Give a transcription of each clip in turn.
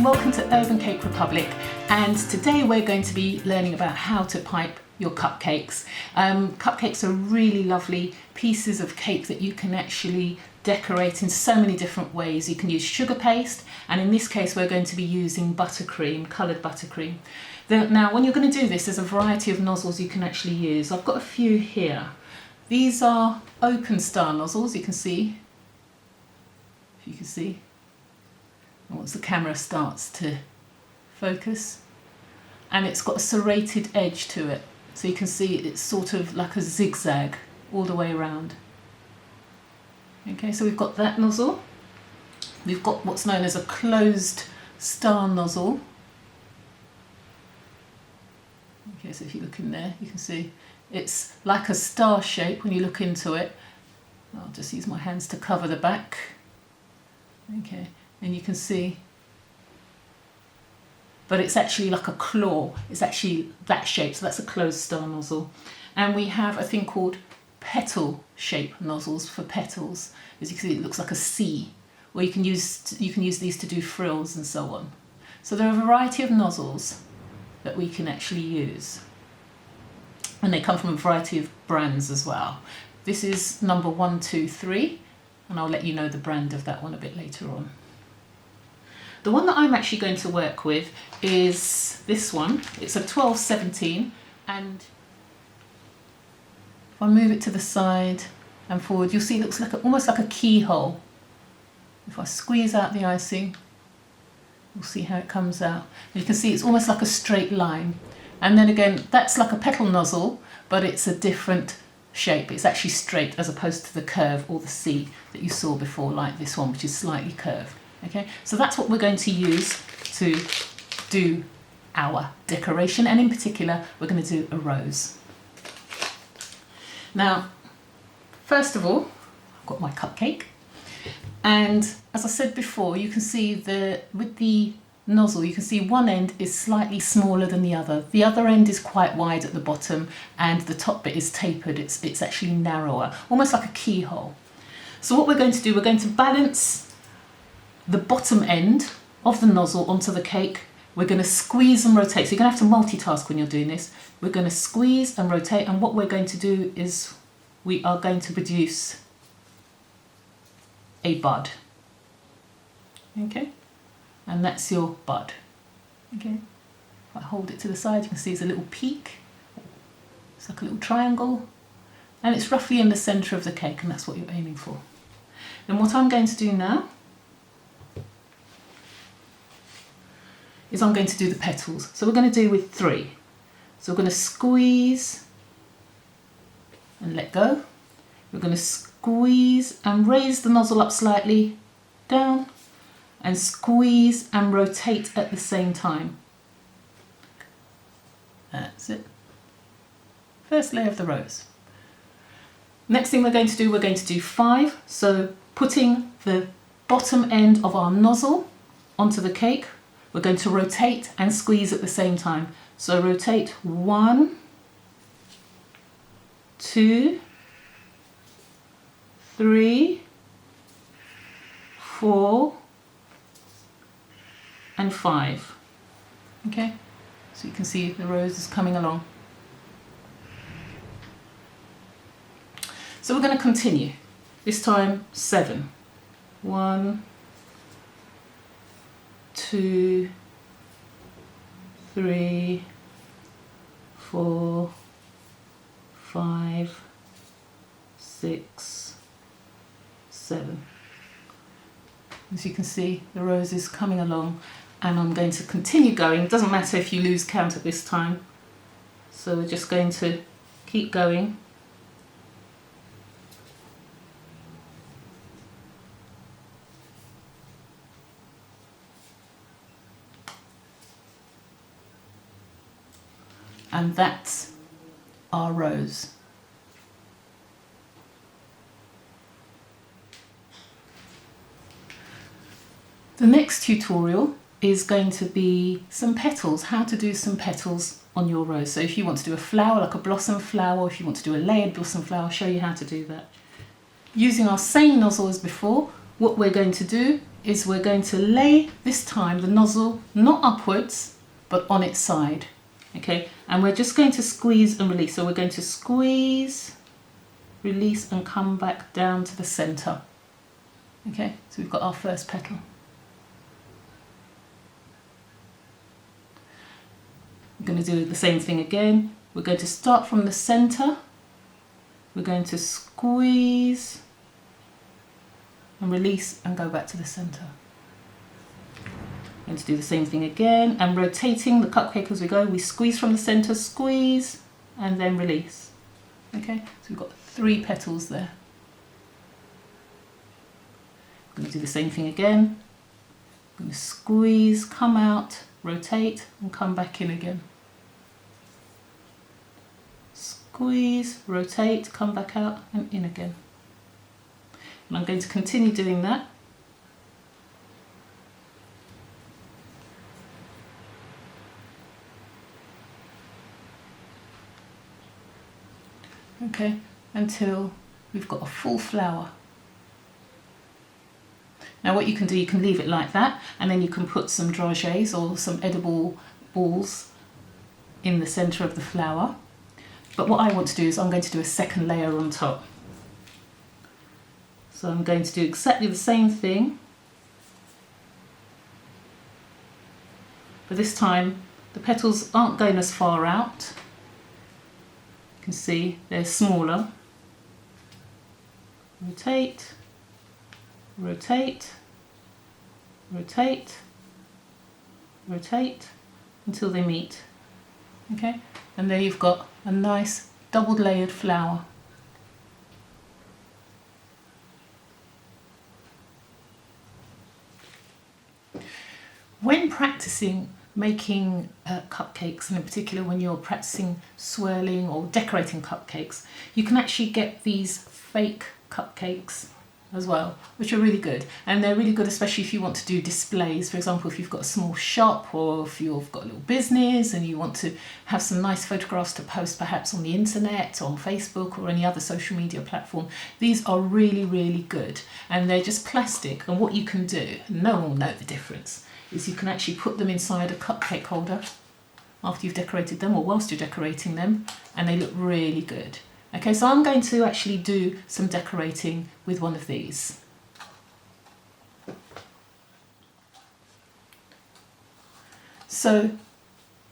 and welcome to Urban Cake Republic, and today we're going to be learning about how to pipe your cupcakes. Cupcakes are really lovely pieces of cake that you can actually decorate in so many different ways. You can use sugar paste, and in this case we're going to be using buttercream, coloured buttercream. Now when you're going to do this, there's a variety of nozzles you can actually use. I've got a few here. These are open star nozzles, you can see. If you can see. Once the camera starts to focus, and it's got a serrated edge to it, so you can see it's sort of like a zigzag all the way around. Okay, so we've got that nozzle. We've got what's known as a closed star nozzle. Okay, so if you look in there, you can see it's like a star shape when you look into it. I'll just use my hands to cover the back. Okay. And you can see, but it's actually like a claw. It's actually that shape, so that's a closed star nozzle. And we have a thing called petal shape nozzles for petals. As you can see, it looks like a C, or you can use these to do frills and so on. So there are a variety of nozzles that we can actually use, and they come from a variety of brands as well. This is number 123, and I'll let you know the brand of that one a bit later on. The one that I'm actually going to work with is this one. It's a 12-17, and if I move it to the side and forward, you'll see it looks like almost like a keyhole. If I squeeze out the icing, you'll see how it comes out. And you can see it's almost like a straight line. And then again, that's like a petal nozzle, but it's a different shape. It's actually straight as opposed to the curve or the C that you saw before, like this one, which is slightly curved. Okay, so that's what we're going to use to do our decoration, and in particular we're going to do a rose. Now, first of all, I've got my cupcake, and as I said before, you can see with the nozzle, you can see one end is slightly smaller than the other. The other end is quite wide at the bottom, and the top bit is tapered. It's actually narrower, almost like a keyhole. So what we're going to do, we're going to balance the bottom end of the nozzle onto the cake. We're going to squeeze and rotate. So you're going to have to multitask when you're doing this. We're going to squeeze and rotate, and what we're going to do is we are going to produce a bud. Okay, and that's your bud. Okay, if I hold it to the side, you can see it's a little peak. It's like a little triangle, and it's roughly in the centre of the cake, and that's what you're aiming for. Then what I'm going to do now is I'm going to do the petals. So we're going to do with 3. So we're going to squeeze and let go. We're going to squeeze and raise the nozzle up slightly, down, and squeeze and rotate at the same time. That's it. First layer of the rose. Next thing we're going to do 5. So putting the bottom end of our nozzle onto the cake, we're going to rotate and squeeze at the same time. So rotate 1, 2, 3, 4, and 5. Okay, so you can see the rose is coming along. So we're going to continue. This time 7. 1, 2, 3, 4, 5, 6, 7. As you can see, the rose is coming along, and I'm going to continue going. It doesn't matter if you lose count at this time. So we're just going to keep going. And that's our rose. The next tutorial is going to be some petals, how to do some petals on your rose. So if you want to do a flower, like a blossom flower, if you want to do a layered blossom flower, I'll show you how to do that. Using our same nozzle as before, what we're going to do is we're going to lay this time the nozzle not upwards but on its side, okay, and we're just going to squeeze and release. So we're going to squeeze, release and come back down to the center. Okay, so we've got our first petal. We're going to do the same thing again. We're going to start from the center, we're going to squeeze and release and go back to the center. Going to do the same thing again and rotating the cupcake as we go. We squeeze from the center, squeeze and then release. Okay, so we've got 3 petals there. I'm going to do the same thing again. I'm going to squeeze, come out, rotate and come back in again. Squeeze, rotate, come back out and in again. And I'm going to continue doing that. Okay, until we've got a full flower. Now what you can do, you can leave it like that and then you can put some dragées or some edible balls in the centre of the flower. But what I want to do is I'm going to do a second layer on top. So I'm going to do exactly the same thing. But this time the petals aren't going as far out. You can see they're smaller. Rotate, rotate, rotate, rotate until they meet. Okay, and there you've got a nice double layered flower. When practicing making cupcakes, and in particular when you're practicing swirling or decorating cupcakes, you can actually get these fake cupcakes as well, which are really good. And they're really good especially if you want to do displays. For example, if you've got a small shop or if you've got a little business and you want to have some nice photographs to post perhaps on the internet, on Facebook or any other social media platform, these are really, really good. And they're just plastic, and what you can do, no one will know the difference, is you can actually put them inside a cupcake holder after you've decorated them or whilst you're decorating them, and they look really good. Okay, so I'm going to actually do some decorating with one of these. So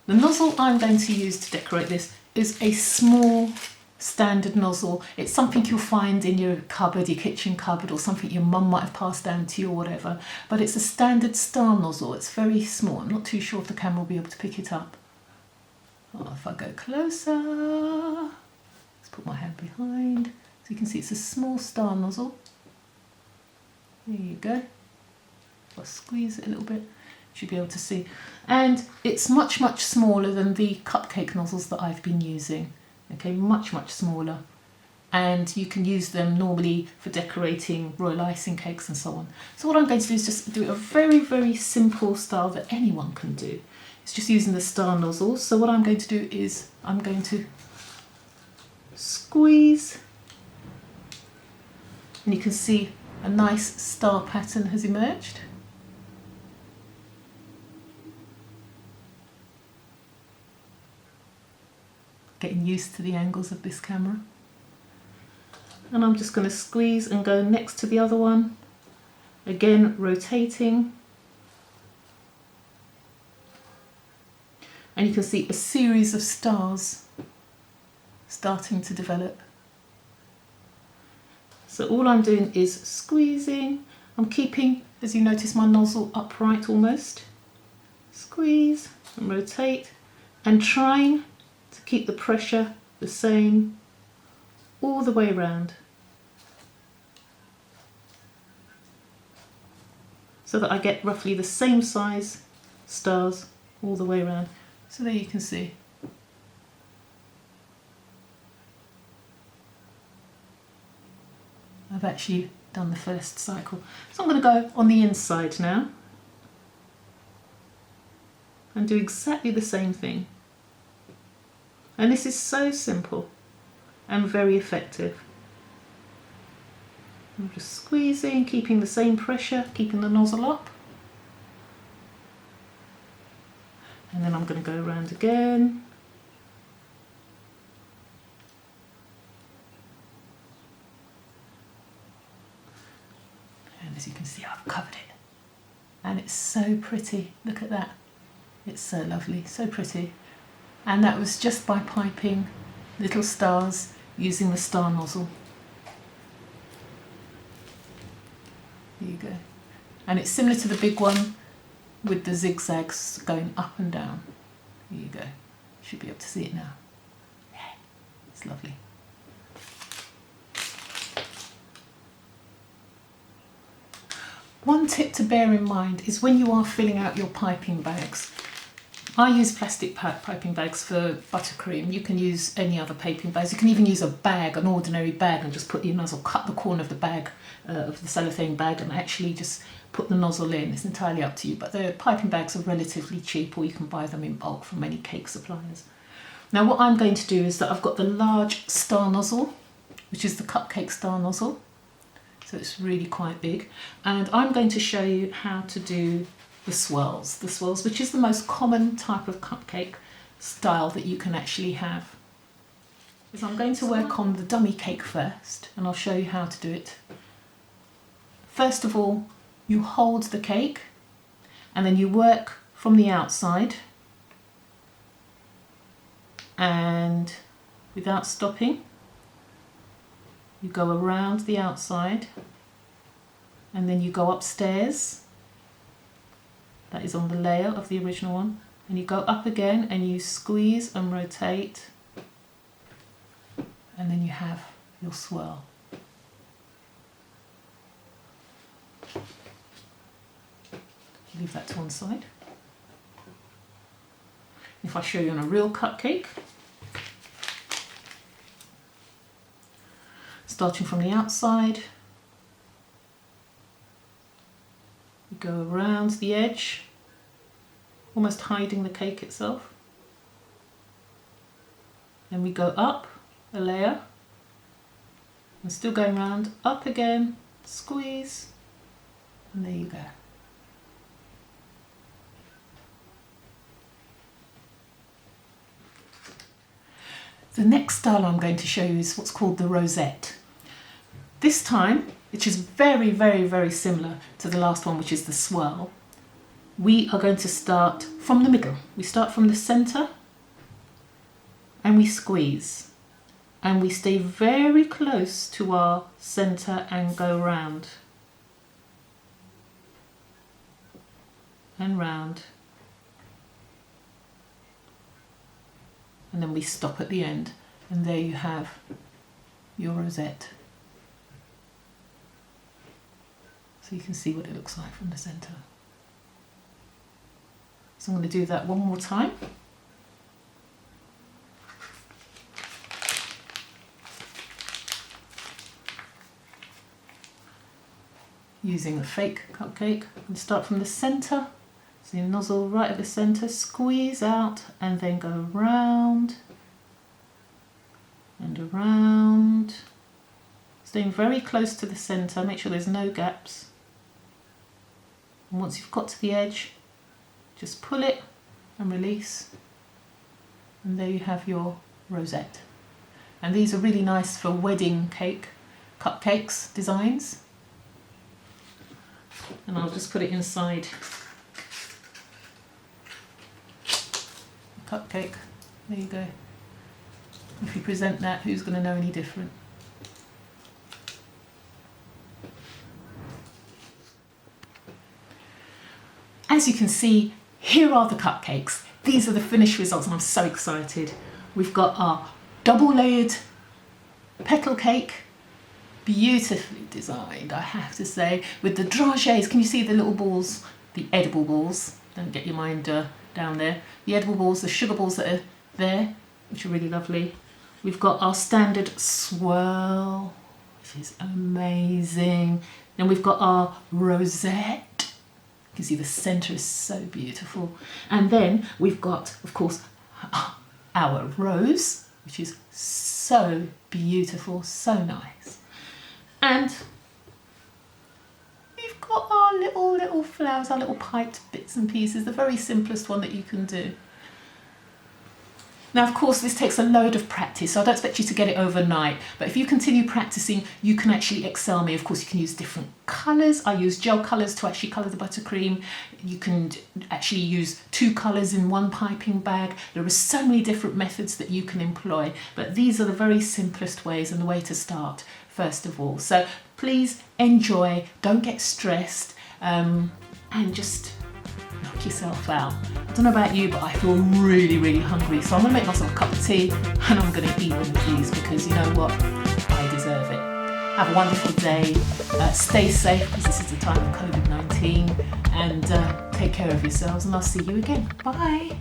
the nozzle I'm going to use to decorate this is a small standard nozzle. It's something you'll find in your cupboard, your kitchen cupboard, or something your mum might have passed down to you or whatever, but it's a standard star nozzle. It's very small. I'm not too sure if the camera will be able to pick it up. Oh, if I go closer, let's put my hand behind, so you can see it's a small star nozzle. There you go. If I squeeze it a little bit, you should be able to see. And it's much, much smaller than the cupcake nozzles that I've been using. Okay, much, much smaller. And you can use them normally for decorating royal icing cakes and so on. So what I'm going to do is just do a very, very simple style that anyone can do. It's just using the star nozzle. So what I'm going to do is I'm going to squeeze, and you can see a nice star pattern has emerged. Getting used to the angles of this camera. And I'm just going to squeeze and go next to the other one, again rotating, and you can see a series of stars starting to develop. So all I'm doing is squeezing. I'm keeping, as you notice, my nozzle upright almost. Squeeze and rotate and trying to keep the pressure the same all the way around, so that I get roughly the same size stars all the way around. So there you can see. I've actually done the first cycle. So I'm going to go on the inside now and do exactly the same thing. And this is so simple and very effective. I'm just squeezing, keeping the same pressure, keeping the nozzle up. And then I'm going to go around again. And as you can see, I've covered it. And it's so pretty. Look at that. It's so lovely, so pretty. And that was just by piping little stars using the star nozzle. There you go. And it's similar to the big one with the zigzags going up and down. There you go. Should be able to see it now. Yeah, it's lovely. One tip to bear in mind is when you are filling out your piping bags. I use plastic piping bags for buttercream. You can use any other piping bags. You can even use a bag, an ordinary bag, and just put your nozzle, cut the corner of the bag, of the cellophane bag, and actually just put the nozzle in. It's entirely up to you, but the piping bags are relatively cheap, or you can buy them in bulk from many cake suppliers. Now what I'm going to do is that I've got the large star nozzle, which is the cupcake star nozzle. So it's really quite big. And I'm going to show you how to do the swirls, which is the most common type of cupcake style that you can actually have. So I'm going to work on the dummy cake first, and I'll show you how to do it. First of all, you hold the cake and then you work from the outside and without stopping, you go around the outside and then you go upstairs. That is on the layer of the original one. And you go up again and you squeeze and rotate. And then you have your swirl. Leave that to one side. If I show you on a real cupcake, starting from the outside, you go around the edge, almost hiding the cake itself. Then we go up a layer, and still going round, up again, squeeze, and there you go. The next style I'm going to show you is what's called the rosette. This time, which is very, very, very similar to the last one, which is the swirl, we are going to start from the middle. We start from the centre and we squeeze. And we stay very close to our centre and go round. And round. And then we stop at the end, and there you have your rosette. So you can see what it looks like from the centre. So I'm going to do that one more time. Using a fake cupcake, and start from the centre. So your nozzle right at the centre, squeeze out and then go round and around. Staying very close to the centre, make sure there's no gaps. And once you've got to the edge, just pull it and release. And there you have your rosette. And these are really nice for wedding cake, cupcakes designs. And I'll just put it inside cupcake. There you go. If you present that, who's going to know any different? As you can see, here are the cupcakes. These are the finished results and I'm so excited. We've got our double layered petal cake, beautifully designed, I have to say, with the dragées. Can you see the little balls, the edible balls? Don't get your mind down there. The edible balls, the sugar balls that are there, which are really lovely. We've got our standard swirl, which is amazing. Then we've got our rosette. You can see the centre is so beautiful. And then we've got, of course, our rose, which is so beautiful, so nice. And got our little flowers, our little piped bits and pieces, the very simplest one that you can do. Now, of course, this takes a load of practice, so I don't expect you to get it overnight, but if you continue practicing, you can actually excel me. Of course, you can use different colours. I use gel colours to actually colour the buttercream. You can actually use 2 colours in one piping bag. There are so many different methods that you can employ, but these are the very simplest ways and the way to start, first of all. So please enjoy, don't get stressed, and just knock yourself out. I don't know about you, but I feel really hungry, so I'm gonna make myself a cup of tea and I'm gonna eat one of these because you know what, I deserve it. Have a wonderful day, stay safe because this is the time of COVID-19, and take care of yourselves, and I'll see you again. Bye.